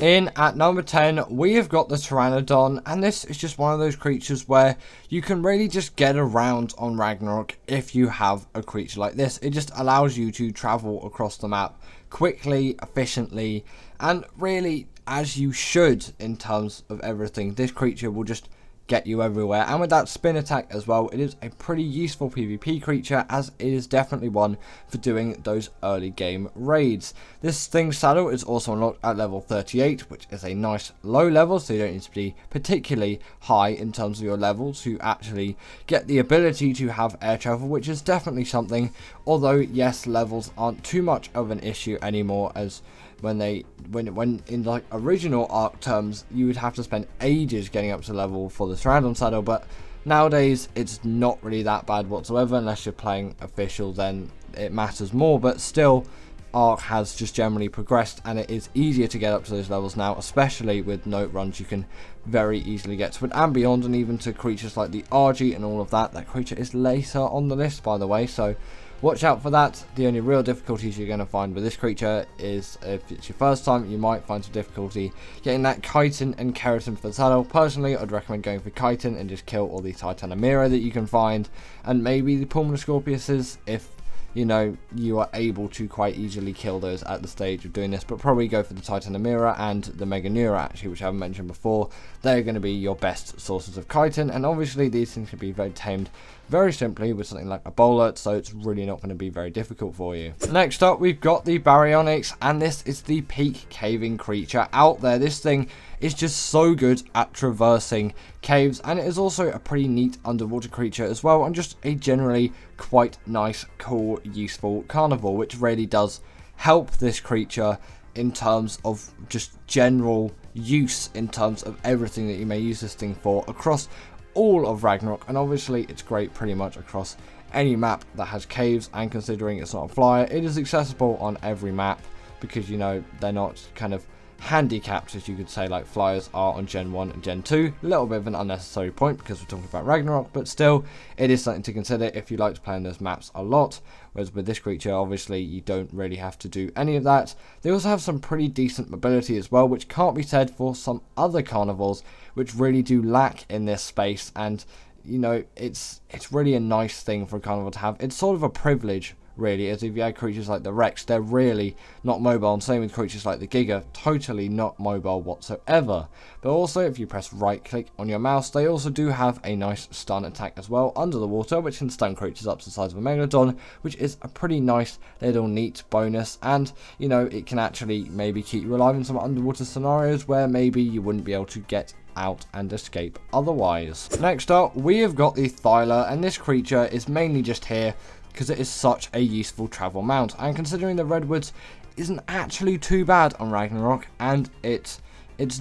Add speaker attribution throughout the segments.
Speaker 1: In at number 10, we have got the Pteranodon, and this is just one of those creatures where you can really just get around on Ragnarok if you have a creature like this. It just allows you to travel across the map quickly, efficiently, and really as you should in terms of everything. This creature will just get you everywhere, and with that spin attack as well, it is a pretty useful PvP creature, as it is definitely one for doing those early game raids. This thing's saddle is also unlocked at level 38, which is a nice low level, so you don't need to be particularly high in terms of your level to actually get the ability to have air travel, which is definitely something, although yes, levels aren't too much of an issue anymore, as when in like original Ark terms, you would have to spend ages getting up to level for the Pteranodon saddle, but nowadays it's not really that bad whatsoever. Unless you're playing official, then it matters more, but still Ark has just generally progressed, and it is easier to get up to those levels now, especially with note runs. You can very easily get to it and beyond, and even to creatures like the RG and all of that. That creature is later on the list, by the way, so watch out for that. The only real difficulties you're going to find with this creature is, if it's your first time, you might find some difficulty getting that chitin and keratin for the saddle. Personally, I'd recommend going for chitin and just kill all the Titanomira that you can find, and maybe the Pulmonoscorpiuses if you know you are able to quite easily kill those at the stage of doing this. But probably go for the Titanomira and the Meganeura, actually, which I haven't mentioned before. They're going to be your best sources of chitin, and obviously these things can be very tamed very simply with something like a bowler, so it's really not going to be very difficult for you. Next up, we've got the Bionics, and this is the peak caving creature out there. This thing is just so good at traversing caves, and it is also a pretty neat underwater creature as well, and just a generally quite nice, cool, useful carnivore, which really does help this creature in terms of just general use, in terms of everything that you may use this thing for across all of Ragnarok. And obviously it's great pretty much across any map that has caves, and considering it's not a flyer, it is accessible on every map, because you know they're not kind of handicapped, as you could say, like flyers are on Gen 1 and Gen 2. A little bit of an unnecessary point because we're talking about Ragnarok, but still it is something to consider if you like to play on those maps a lot. Whereas with this creature, obviously you don't really have to do any of that. They also have some pretty decent mobility as well, which can't be said for some other carnivores, which really do lack in this space. And you know, it's really a nice thing for a carnivore to have. It's sort of a privilege, really, as if you had creatures like the Rex, they're really not mobile, and same with creatures like the Giga, totally not mobile whatsoever. But also, if you press right click on your mouse, they also do have a nice stun attack as well under the water, which can stun creatures up to the size of a Megalodon, which is a pretty nice little neat bonus. And you know, it can actually maybe keep you alive in some underwater scenarios where maybe you wouldn't be able to get out and escape otherwise. Next up, we have got the Thler, and this creature is mainly just here because it is such a useful travel mount, and considering the redwoods isn't actually too bad on Ragnarok, and it's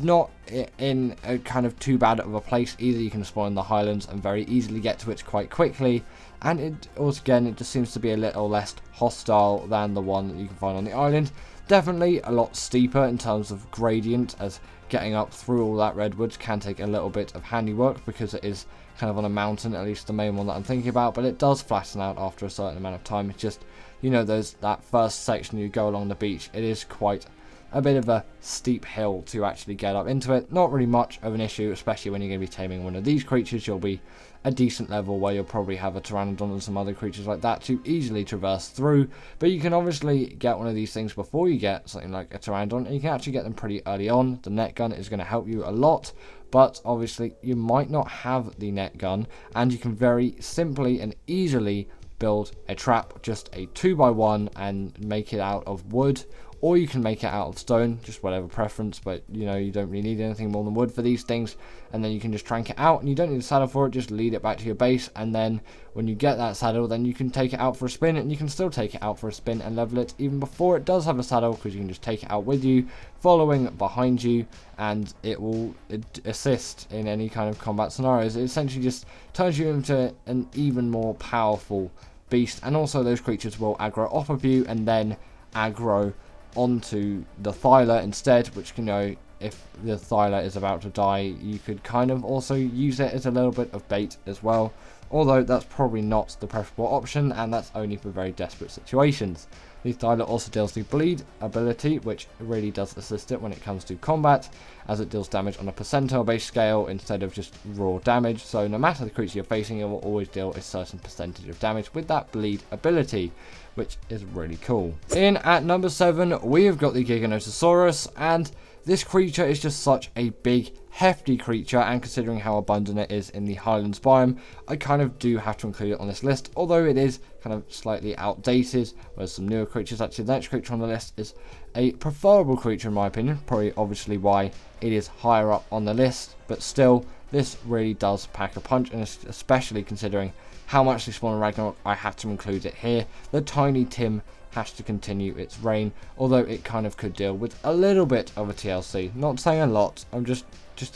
Speaker 1: not in a kind of too bad of a place either. You can spawn in the highlands and very easily get to it quite quickly, and it also, again, it just seems to be a little less hostile than the one that you can find on the island. Definitely a lot steeper in terms of gradient, as getting up through all that redwoods can take a little bit of handiwork because it is kind of on a mountain, at least the main one that I'm thinking about, but it does flatten out after a certain amount of time. It's just, you know, that first section you go along the beach, it is quite a bit of a steep hill to actually get up into it. Not really much of an issue, especially when you're going to be taming one of these creatures. You'll be a decent level where you'll probably have a Pteranodon and some other creatures like that to easily traverse through, but you can obviously get one of these things before you get something like a Pteranodon, and you can actually get them pretty early on. The net gun is going to help you a lot, but obviously you might not have the net gun, and you can very simply and easily build a trap, just a 2x1, and make it out of wood, or you can make it out of stone, just whatever preference. But you know, you don't really need anything more than wood for these things, and then you can just trank it out, and you don't need a saddle for it. Just lead it back to your base, and then when you get that saddle, then you can take it out for a spin, and you can still take it out for a spin and level it even before it does have a saddle, because you can just take it out with you, following behind you, and it will assist in any kind of combat scenarios. It essentially just turns you into an even more powerful beast, and also those creatures will aggro off of you and then aggro onto the Thler instead, which, you know, if the Thler is about to die, you could kind of also use it as a little bit of bait as well, although that's probably not the preferable option, and that's only for very desperate situations. The Thler also deals the bleed ability, which really does assist it when it comes to combat, as it deals damage on a percentile based scale instead of just raw damage. So no matter the creature you're facing, it will always deal a certain percentage of damage with that bleed ability, which is really cool. In at number 7, we have got the Giganotosaurus, and this creature is just such a big, hefty creature, and considering how abundant it is in the Highlands biome, I kind of do have to include it on this list, although it is kind of slightly outdated, whereas some newer creatures. Actually, the next creature on the list is a preferable creature in my opinion, probably obviously why it is higher up on the list, but still, this really does pack a punch, and especially considering how much they spawn in Ragnarok, I have to include it here. The Tiny Tim has to continue its reign, although it kind of could deal with a little bit of a TLC. Not saying a lot, I'm just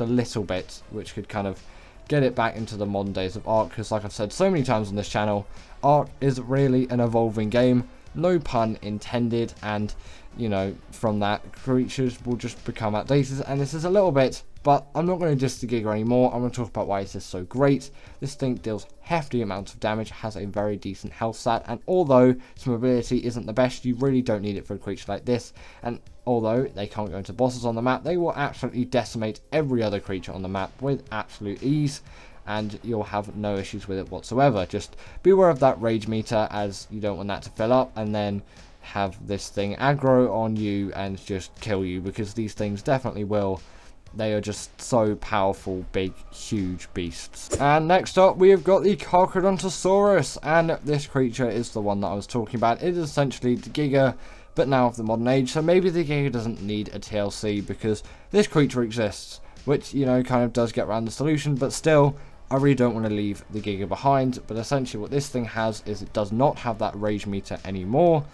Speaker 1: a little bit, which could kind of get it back into the modern days of Ark, because like I've said so many times on this channel, Ark is really an evolving game, no pun intended, and you know, from that, creatures will just become outdated, and this is a little bit, but I'm not going to diss the Giga anymore. I'm going to talk about why it is so great. This thing deals hefty amounts of damage, has a very decent health stat, and although its mobility isn't the best, you really don't need it for a creature like this, and although they can't go into bosses on the map, they will absolutely decimate every other creature on the map with absolute ease, and you'll have no issues with it whatsoever. Just be aware of that rage meter, as you don't want that to fill up and then have this thing aggro on you and just kill you, because these things definitely will. They are just so powerful, big, huge beasts. And next up, we have got the Kronosaurus, and this creature is the one that I was talking about. It is essentially the Giga, but now of the modern age, so maybe the Giga doesn't need a TLC because this creature exists, which, you know, kind of does get around the solution, but still, I really don't want to leave the Giga behind. But essentially what this thing has is it does not have that rage meter anymore,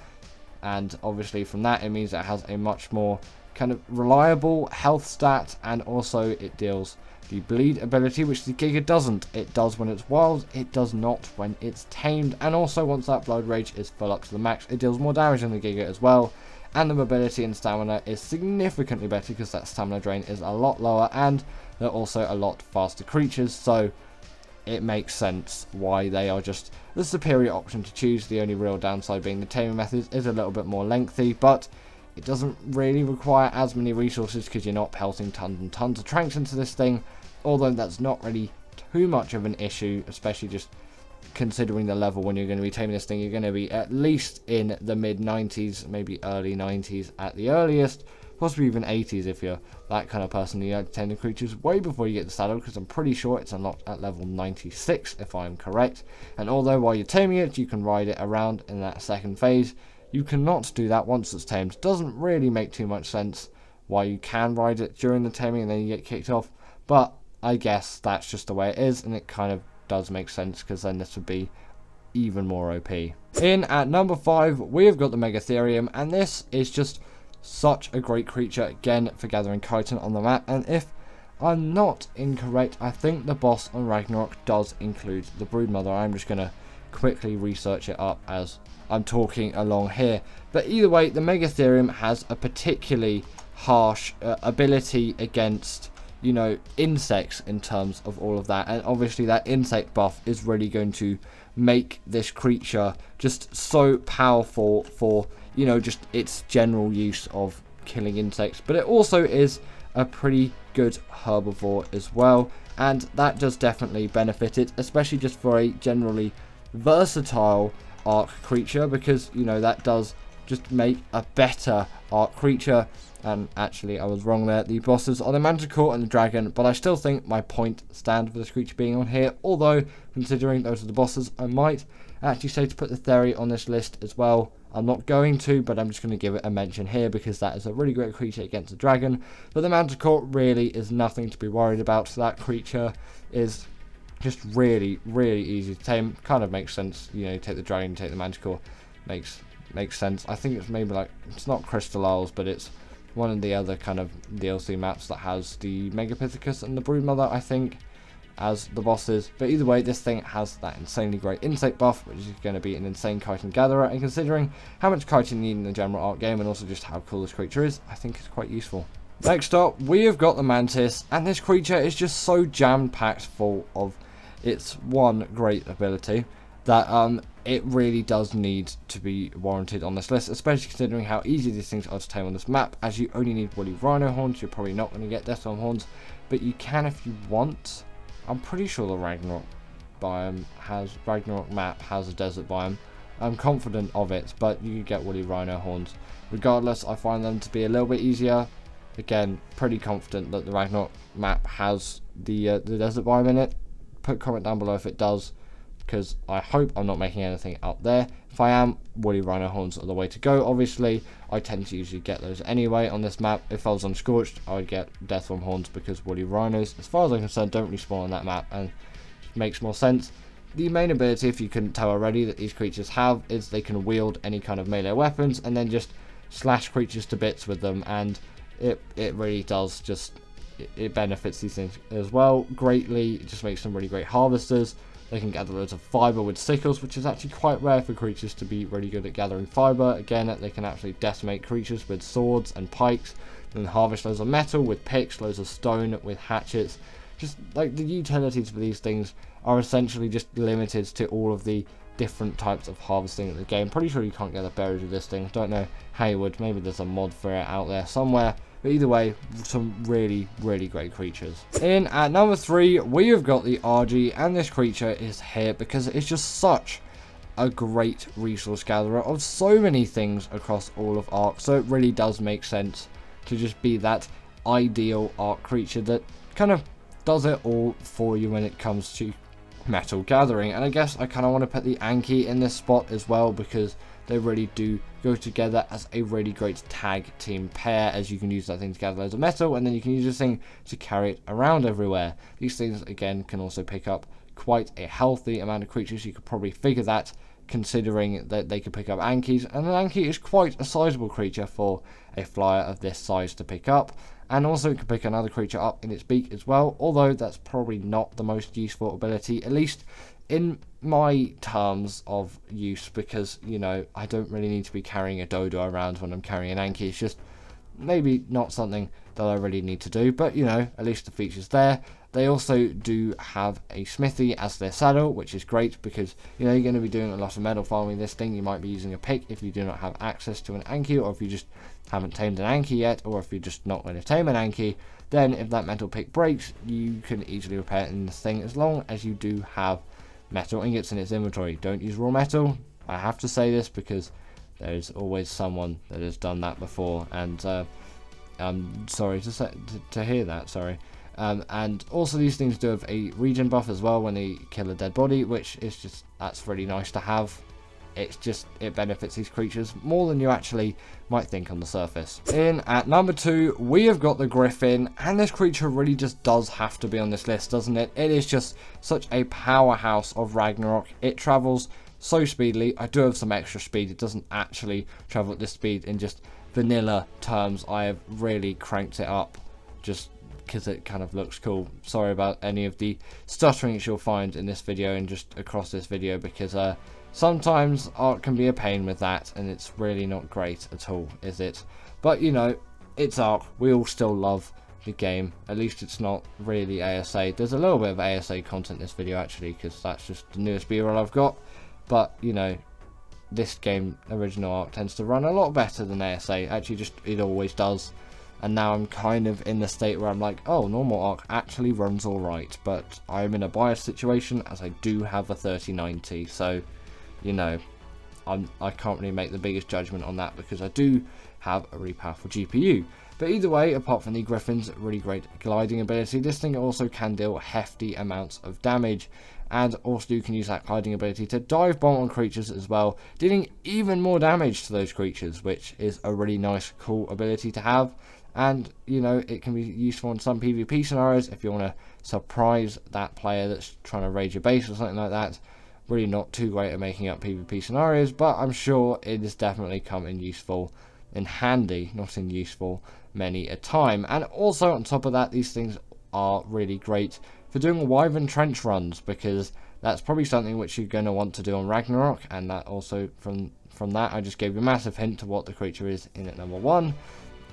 Speaker 1: and obviously from that it means it has a much more kind of reliable health stat, and also it deals the bleed ability, which the Giga doesn't. It does when it's wild, it does not when it's tamed, and also once that blood rage is full up to the max, it deals more damage than the Giga as well. And the mobility and stamina is significantly better because that stamina drain is a lot lower, and they're also a lot faster creatures, so it makes sense why they are just the superior option to choose. The only real downside being the taming method is a little bit more lengthy, but it doesn't really require as many resources because you're not pelting tons and tons of tranks into this thing, although that's not really too much of an issue, especially just considering the level when you're going to be taming this thing. You're going to be at least in the mid 90s, maybe early 90s at the earliest, possibly even 80s if you're that kind of person. You like to tame the creatures way before you get the saddle, because I'm pretty sure it's unlocked at level 96 if I'm correct. And although while you're taming it you can ride it around in that second phase, you cannot do that once it's tamed. Doesn't really make too much sense why you can ride it during the taming and then you get kicked off, but I guess that's just the way it is, and it kind of does make sense because then this would be even more OP. In at number 5, we have got the Megatherium, and this is just such a great creature again for gathering chitin on the map. And if I'm not incorrect, I think the boss on Ragnarok does include the Broodmother. I'm just gonna quickly research it up as I'm talking along here, but either way, the Megatherium has a particularly harsh ability against, you know, insects in terms of all of that, and obviously that insect buff is really going to make this creature just so powerful for, you know, just its general use of killing insects. But it also is a pretty good herbivore as well, and that does definitely benefit it, especially just for a generally versatile Ark creature, because, you know, that does just make a better Ark creature. And actually I was wrong there, the bosses are the Manticore and the Dragon, but I still think my point stands for this creature being on here, although considering those are the bosses, I might actually say to put the Thler on this list as well. I'm not going to, but I'm just going to give it a mention here because that is a really great creature against the Dragon. But the Manticore really is nothing to be worried about. So that creature is just really, really easy to tame. Kind of makes sense, you know, take the Dragon, take the Manticore, makes sense. I think it's maybe like, it's not Crystal Isles, but it's one of the other kind of DLC maps that has the Megapithecus and the Broodmother, I think, as the bosses. But either way, this thing has that insanely great insect buff, which is going to be an insane chitin gatherer, and considering how much chitin you need in the general Ark game and also just how cool this creature is, I think it's quite useful. Next up, we have got the Mantis, and this creature is just so jam-packed full of its one great ability that it really does need to be warranted on this list, especially considering how easy these things are to tame on this map, as you only need woolly rhino horns. You're probably not going to get deathworm horns, but you can if you want. I'm pretty sure the Ragnarok map has a desert biome. I'm confident of it, but you can get woolly rhino horns. Regardless, I find them to be a little bit easier. Again, pretty confident that the Ragnarok map has the desert biome in it. Put a comment down below if it does, because I hope I'm not making anything up there. If I am, woolly rhino horns are the way to go. Obviously, I tend to usually get those anyway on this map. If I was on Scorched, I would get deathworm horns, because woolly rhinos, as far as I'm concerned, don't really spawn on that map, and it makes more sense. The main ability, if you couldn't tell already, that these creatures have is they can wield any kind of melee weapons and then just slash creatures to bits with them, and it really does just, it benefits these things as well greatly. It just makes them really great harvesters. They can gather loads of fiber with sickles, which is actually quite rare for creatures to be really good at gathering fiber. Again, they can actually decimate creatures with swords and pikes, and harvest loads of metal with picks, loads of stone with hatchets. Just like the utilities for these things are essentially just limited to all of the different types of harvesting in the game. Pretty sure you can't gather berries with this thing. Don't know how you would. Maybe there's a mod for it out there somewhere. But either way, some really, really great creatures. In at number 3, we have got the RG, and this creature is here because it's just such a great resource gatherer of so many things across all of Ark. So it really does make sense to just be that ideal Ark creature that kind of does it all for you when it comes to metal gathering. And I guess I kind of want to put the Anki in this spot as well, because they really do go together as a really great tag team pair, as you can use that thing to gather loads of metal, and then you can use this thing to carry it around everywhere. These things again can also pick up quite a healthy amount of creatures. You could probably figure that, considering that they could pick up Ankis, and an Anki is quite a sizable creature for a flyer of this size to pick up. And also it can pick another creature up in its beak as well, although that's probably not the most useful ability, at least in my terms of use, because, you know, I don't really need to be carrying a dodo around when I'm carrying an Anki. It's just maybe not something that I really need to do, but, you know, at least the feature's there. They also do have a smithy as their saddle, which is great because, you know, you're going to be doing a lot of metal farming this thing. You might be using a pick if you do not have access to an Anki, or if you just haven't tamed an Anki yet, or if you're just not going to tame an Anki. Then if that metal pick breaks, you can easily repair it in this thing, as long as you do have metal ingots in its inventory. Don't use raw metal. I have to say this because there's always someone that has done that before, and I'm sorry to hear that. Sorry. And also these things do have a regen buff as well when they kill a dead body, which is just, that's really nice to have. It's just, it benefits these creatures more than you actually might think on the surface. In at number 2, we have got the Griffin, and this creature really just does have to be on this list, doesn't it? It is just such a powerhouse of Ragnarok. It travels so speedily. I do have some extra speed. It doesn't actually travel at this speed in just vanilla terms. I have really cranked it up just because it kind of looks cool. Sorry about any of the stutterings you'll find in this video and just across this video, because sometimes Ark can be a pain with that, and it's really not great at all, is it? But, you know, it's Ark. We all still love the game. At least it's not really ASA. There's a little bit of ASA content in this video, actually, because that's just the newest B-roll I've got. But, you know, this game, original Ark, tends to run a lot better than ASA. Actually, just, it always does. And now I'm kind of in the state where I'm like, oh, normal Ark actually runs alright. But I'm in a biased situation, as I do have a 3090, so, you know, I can't really make the biggest judgment on that, because I do have a really powerful GPU. But either way, apart from the Griffin's really great gliding ability, this thing also can deal hefty amounts of damage. And also you can use that gliding ability to dive bomb on creatures as well, dealing even more damage to those creatures, which is a really nice, cool ability to have. And, you know, it can be useful in some PvP scenarios if you want to surprise that player that's trying to raid your base or something like that. Really not too great at making up PvP scenarios, but I'm sure it has definitely come in useful, in handy, not in useful, many a time. And also on top of that, these things are really great for doing Wyvern trench runs, because that's probably something which you're going to want to do on Ragnarok. And that also, from that, I just gave you a massive hint to what the creature is in at number 1.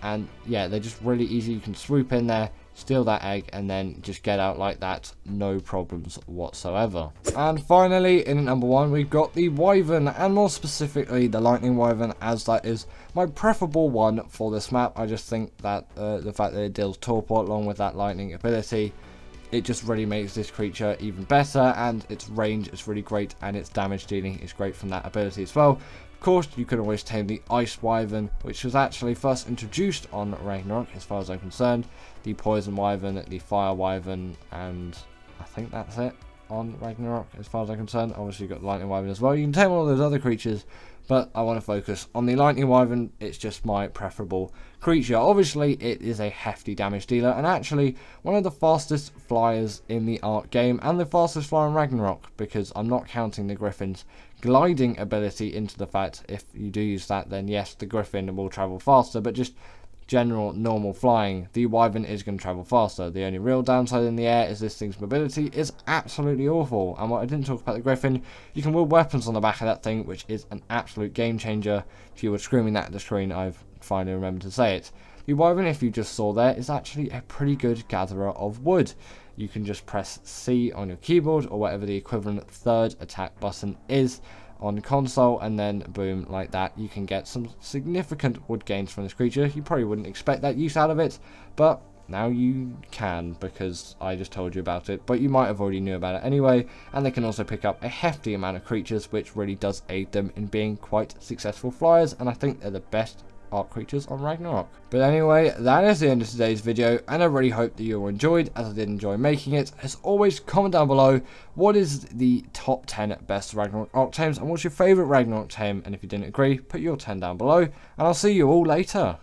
Speaker 1: and yeah, they're just really easy. You can swoop in there, steal that egg, and then just get out like that, no problems whatsoever. And finally, in at number 1, we've got the Wyvern, and more specifically the Lightning Wyvern, as that is my preferable one for this map. I just think that the fact that it deals torpor along with that lightning ability, it just really makes this creature even better, and its range is really great, and its damage dealing is great from that ability as well. Of course, you can always tame the Ice Wyvern, which was actually first introduced on Ragnarok, as far as I'm concerned. The Poison Wyvern, the Fire Wyvern, and I think that's it on Ragnarok, as far as I'm concerned. Obviously, you've got the Lightning Wyvern as well. You can tame all those other creatures, but I want to focus on the Lightning Wyvern. It's just my preferable creature. Obviously, it is a hefty damage dealer, and actually one of the fastest flyers in the Ark game, and the fastest flyer in Ragnarok, because I'm not counting the Griffin's gliding ability into the fact. If you do use that, then yes, the Griffin will travel faster, but just general normal flying, the Wyvern is going to travel faster. The only real downside in the air is this thing's mobility is absolutely awful. And what I didn't talk about the Griffin, you can wield weapons on the back of that thing, which is an absolute game changer. If you were screaming that at the screen, I've finally remembered to say it. The Wyvern, if you just saw there, is actually a pretty good gatherer of wood. You can just press C on your keyboard, or whatever the equivalent third attack button is on console, and then boom, like that, you can get some significant wood gains from this creature. You probably wouldn't expect that use out of it, but now you can, because I just told you about it, but you might have already knew about it anyway. And they can also pick up a hefty amount of creatures, which really does aid them in being quite successful flyers, and I think they're the best Ark creatures on Ragnarok. But anyway, that is the end of today's video, and I really hope that you all enjoyed, as I did enjoy making it. As always, comment down below what is the top 10 best Ragnarok Ark tames, and what's your favourite Ragnarok tame, and if you didn't agree, put your 10 down below, and I'll see you all later.